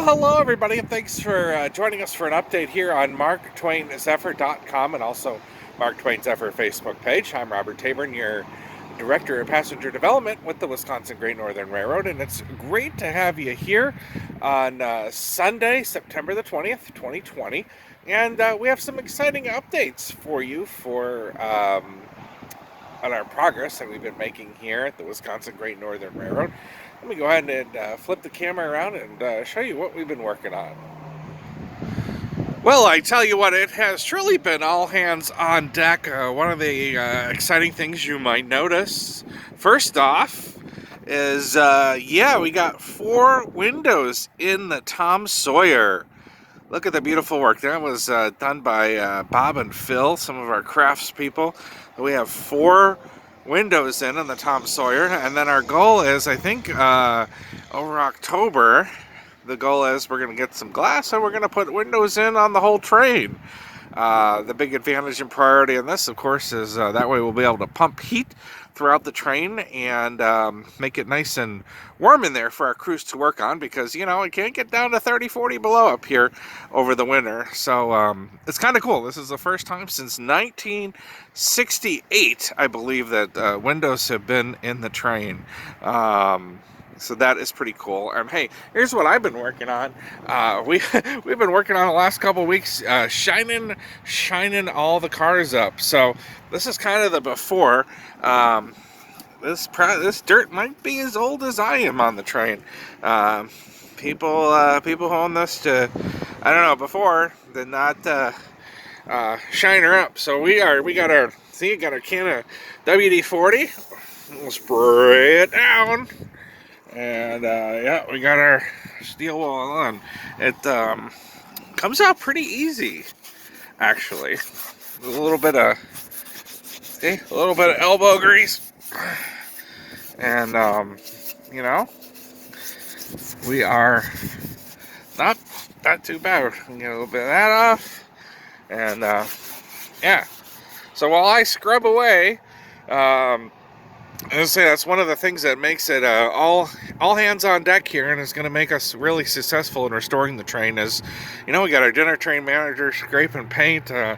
hello everybody, and thanks for joining us for an update here on MarkTwainZephyr.com and also Mark Twain Zephyr Facebook page. I'm Robert Tabern, your Director of Passenger Development with the Wisconsin Great Northern Railroad, and it's great to have you here on Sunday, September the 20th, 2020, and we have some exciting updates for you on our progress that we've been making here at the Wisconsin Great Northern Railroad. Let me go ahead and flip the camera around and show you what we've been working on. Well, I tell you what, it has truly been all hands on deck. One of the exciting things you might notice, first off, is we got 4 windows in the Tom Sawyer. Look at the beautiful work. That was done by Bob and Phil, some of our craftspeople. We have 4 windows in on the Tom Sawyer, and then our goal is, I think, over October, the goal is we're going to get some glass and we're going to put windows in on the whole train. The big advantage and priority in this, of course, is that way we'll be able to pump heat throughout the train and make it nice and warm in there for our crews to work on, because, you know, it can't get down to 30, 40 below up here over the winter. So it's kind of cool. This is the first time since 1968, I believe, that windows have been in the train. So that is pretty cool. Hey, here's what I've been working on. We've been working on the last couple of weeks, shining all the cars up. So this is kind of the before. This dirt might be as old as I am on the train. People who own this to, I don't know, before did not shine her up. So we got our can of WD-40. We'll spray it down. And yeah, we got our steel wall on. It comes out pretty easy, actually. A little bit of elbow grease, and you know, we are not too bad. We get a little bit of that off, and yeah. So while I scrub away, I would say that's one of the things that makes it all hands on deck here, and is going to make us really successful in restoring the train. Is, you know, we got our dinner train manager scrape and paint. I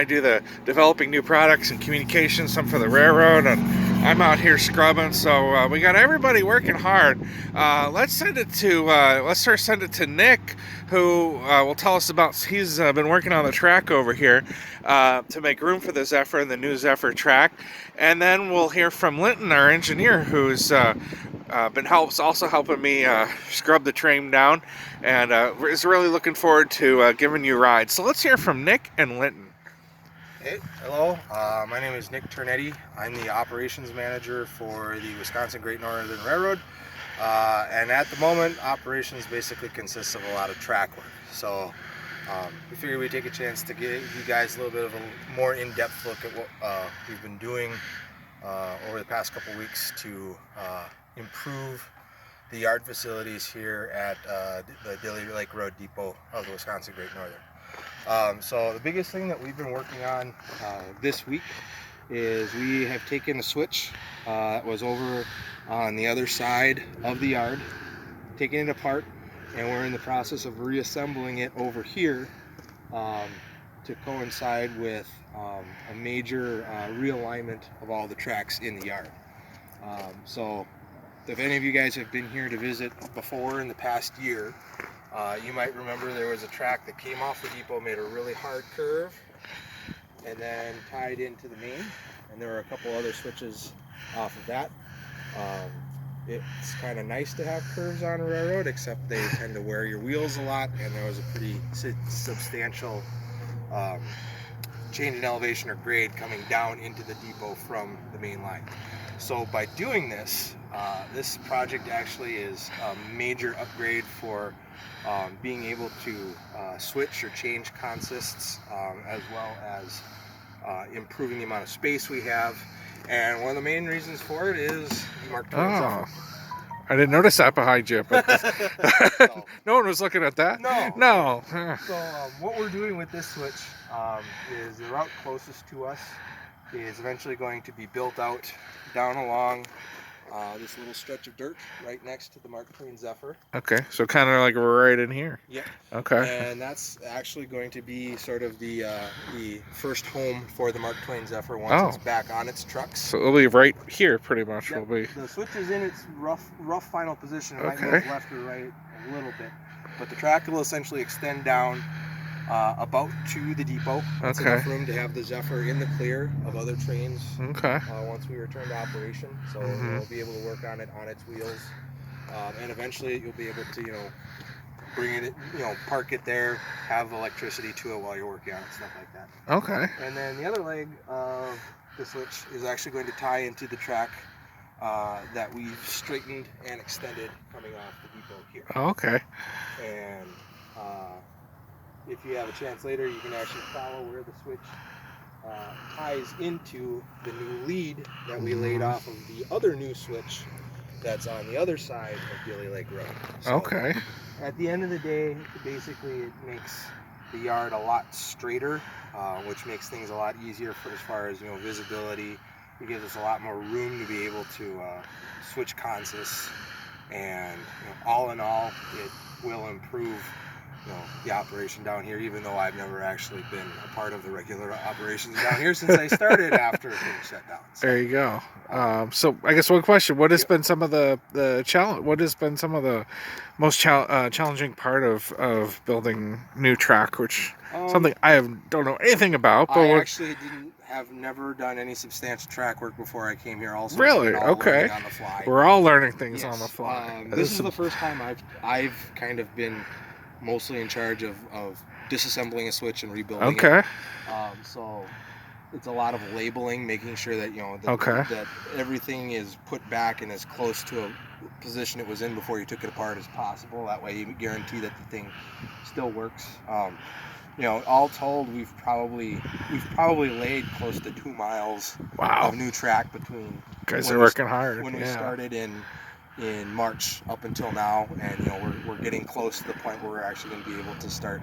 do the developing new products and communications, some for the railroad, and I'm out here scrubbing. So we got everybody working hard. Let's send it to Nick, who will tell us about. He's been working on the track over here to make room for the Zephyr and the new Zephyr track. And then we'll hear from Lynton, our engineer, who's been also helping me scrub the train down, and is really looking forward to giving you a ride. So let's hear from Nick and Lynton. Hey, hello. My name is Nick Turinetti. I'm the operations manager for the Wisconsin Great Northern Railroad, and at the moment, operations basically consists of a lot of track work. So we figured we'd take a chance to give you guys a little bit of a more in-depth look at what we've been doing over the past couple weeks to improve the yard facilities here at the Dilly Lake Road Depot of the Wisconsin Great Northern. So the biggest thing that we've been working on this week is we have taken a switch that was over on the other side of the yard, taken it apart, and we're in the process of reassembling it over here to coincide with a major realignment of all the tracks in the yard. So if any of you guys have been here to visit before in the past year, you might remember there was a track that came off the depot, made a really hard curve, and then tied into the main, and there were a couple other switches off of that. It's kind of nice to have curves on a railroad, except they tend to wear your wheels a lot, and there was a pretty substantial change in elevation or grade coming down into the depot from the main line. So by doing this, this project actually is a major upgrade for being able to switch or change consists, as well as improving the amount of space we have. And one of the main reasons for it is Mark Twain Zephyr. I didn't notice that behind you, but So, no one was looking at that. No. So what we're doing with this switch is the route closest to us is eventually going to be built out down along this little stretch of dirt right next to the Mark Twain Zephyr. Okay, so kind of like right in here. Yep. Okay. And that's actually going to be sort of the first home for the Mark Twain Zephyr once it's back on its trucks. So it'll be right here, pretty much. Yep. Will be. The switch is in its rough final position. It might Okay. move left or right a little bit, but the track will essentially extend down about to the depot. That's enough room to have the Zephyr in the clear of other trains. Okay. Once we return to operation, so we'll be able to work on it on its wheels, and eventually you'll be able to bring it, park it there, have electricity to it while you're working on it, stuff like that. Okay. And then the other leg of the switch is actually going to tie into the track that we've straightened and extended coming off the depot here. Okay. And if you have a chance later, you can actually follow where the switch ties into the new lead that we laid off of the other new switch that's on the other side of Billy Lake Road. So Okay. at the end of the day, basically it makes the yard a lot straighter, which makes things a lot easier for as far as visibility. It gives us a lot more room to be able to switch consists, and all in all, it will improve the operation down here, even though I've never actually been a part of the regular operations down here since I started after things shut down. So, there you go. So I guess one question: what has been some of the challenge? What has been some of the most challenging part of building new track? Which something I don't know anything about. But I actually have never done any substantial track work before I came here. Also, really? Okay. On the fly. We're all learning things Yes. on the fly. This is the first time I've kind of been mostly in charge of disassembling a switch and rebuilding it. So it's a lot of labeling, making sure that that everything is put back in as close to a position it was in before you took it apart as possible. That way you guarantee that the thing still works. All told, we've probably laid close to 2 miles of new track between. Guys are working hard. When we started in March up until now, and we're getting close to the point where we're actually going to be able to start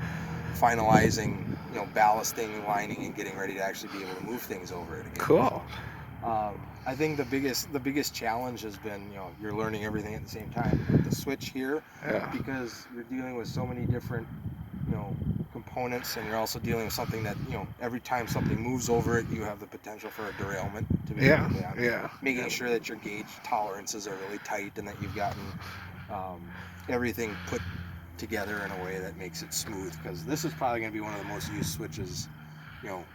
finalizing, ballasting, lining, and getting ready to actually be able to move things over it again. Cool. I think the biggest challenge has been, you're learning everything at the same time with the switch here, because you're dealing with so many different, components, and you're also dealing with something that, every time something moves over it, you have the potential for a derailment to be making sure that your gauge tolerances are really tight and that you've gotten everything put together in a way that makes it smooth, because this is probably going to be one of the most used switches,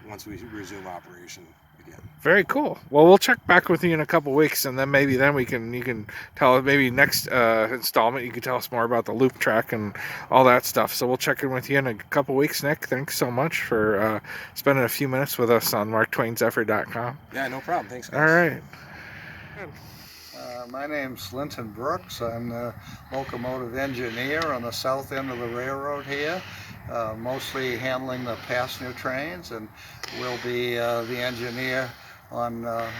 once we resume operation again. Very cool. Well, we'll check back with you in a couple weeks, and then maybe you can tell us, maybe next installment you can tell us more about the loop track and all that stuff. So we'll check in with you in a couple weeks, Nick. Thanks so much for spending a few minutes with us on MarkTwainZephyr.com. Yeah, no problem. Thanks, guys. All right. My name's Lynton Brooks. I'm the locomotive engineer on the south end of the railroad here, mostly handling the passenger trains, and will be the engineer on a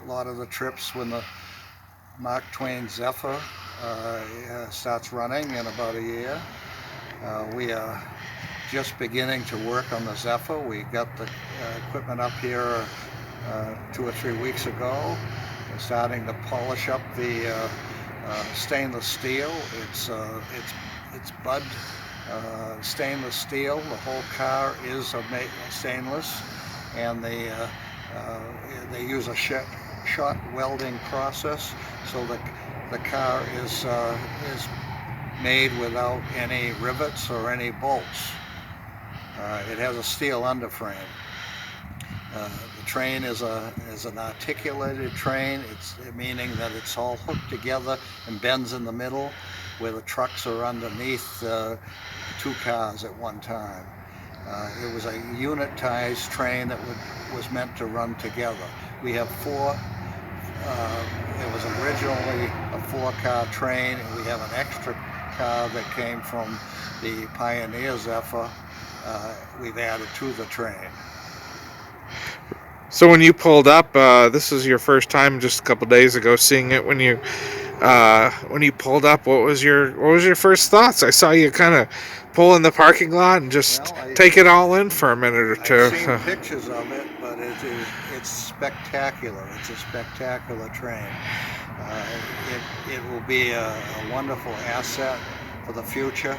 lot of the trips when the Mark Twain Zephyr starts running in about a year. We are just beginning to work on the Zephyr. We got the equipment up here 2 or 3 weeks ago. We're starting to polish up the stainless steel. It's Bud stainless steel. The whole car is stainless, and they use a shot welding process, so the car is made without any rivets or any bolts. It has a steel underframe. The train is an articulated train. It's meaning that it's all hooked together and bends in the middle, where the trucks are underneath 2 cars at one time. It was a unitized train that was meant to run together. We have 4. It was originally a 4-car train, and we have an extra car that came from the Pioneer Zephyr. We've added to the train. So when you pulled up, this is your first time just a couple days ago seeing it when you when you pulled up, what was your first thoughts? I saw you kind of pull in the parking lot and just Well, take it all in for a minute or I've two. seen pictures of it, but it's spectacular. It's a spectacular train. It will be a wonderful asset for the future.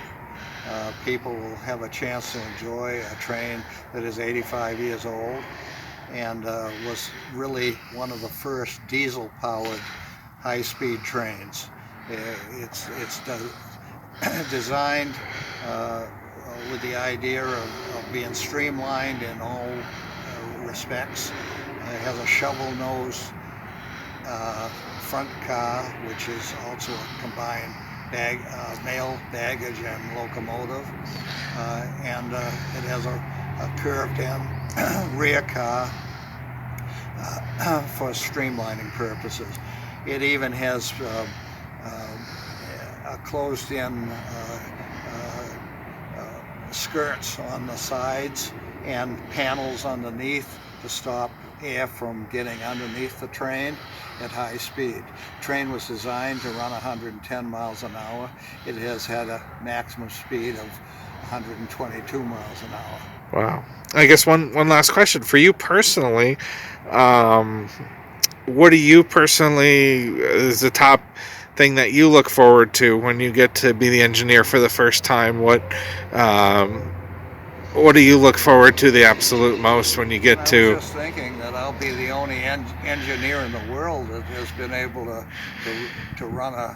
People will have a chance to enjoy a train that is 85 years old and was really one of the first diesel-powered high-speed trains. It's designed with the idea of being streamlined in all respects. It has a shovel nose front car, which is also a combined mail, baggage, and locomotive. And it has a curved-in rear car for streamlining purposes. It even has a closed-in skirts on the sides and panels underneath to stop air from getting underneath the train at high speed. The train was designed to run 110 miles an hour. It has had a maximum speed of 122 miles an hour. Wow. I guess one last question for you personally. What do you personally is the top thing that you look forward to when you get to be the engineer for the first time? What do you look forward to the absolute most when you get I to? was just thinking that I'll be the only engineer in the world that has been able to run a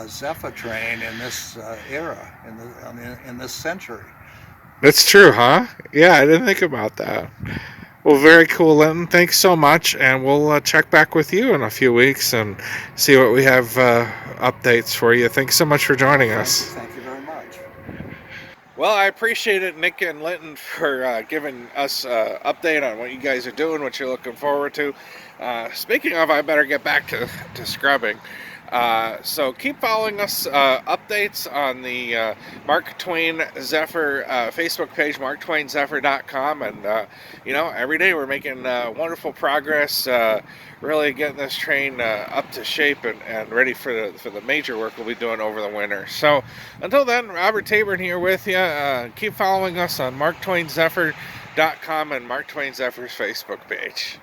Zephyr train in this era, in this century. It's true, huh? Yeah, I didn't think about that. Well, very cool, Lynton. Thanks so much, and we'll check back with you in a few weeks and see what we have updates for you. Thanks so much for joining us. Thank you very much. Well, I appreciate it, Nick and Lynton, for giving us an update on what you guys are doing, what you're looking forward to. Speaking of, I better get back to scrubbing. So keep following us, updates on the Mark Twain Zephyr Facebook page, marktwainzephyr.com, and every day we're making wonderful progress, really getting this train up to shape and ready for the major work we'll be doing over the winter. So until then, Robert Tabern here with you. Keep following us on marktwainzephyr.com and Mark Twain Zephyr's Facebook page.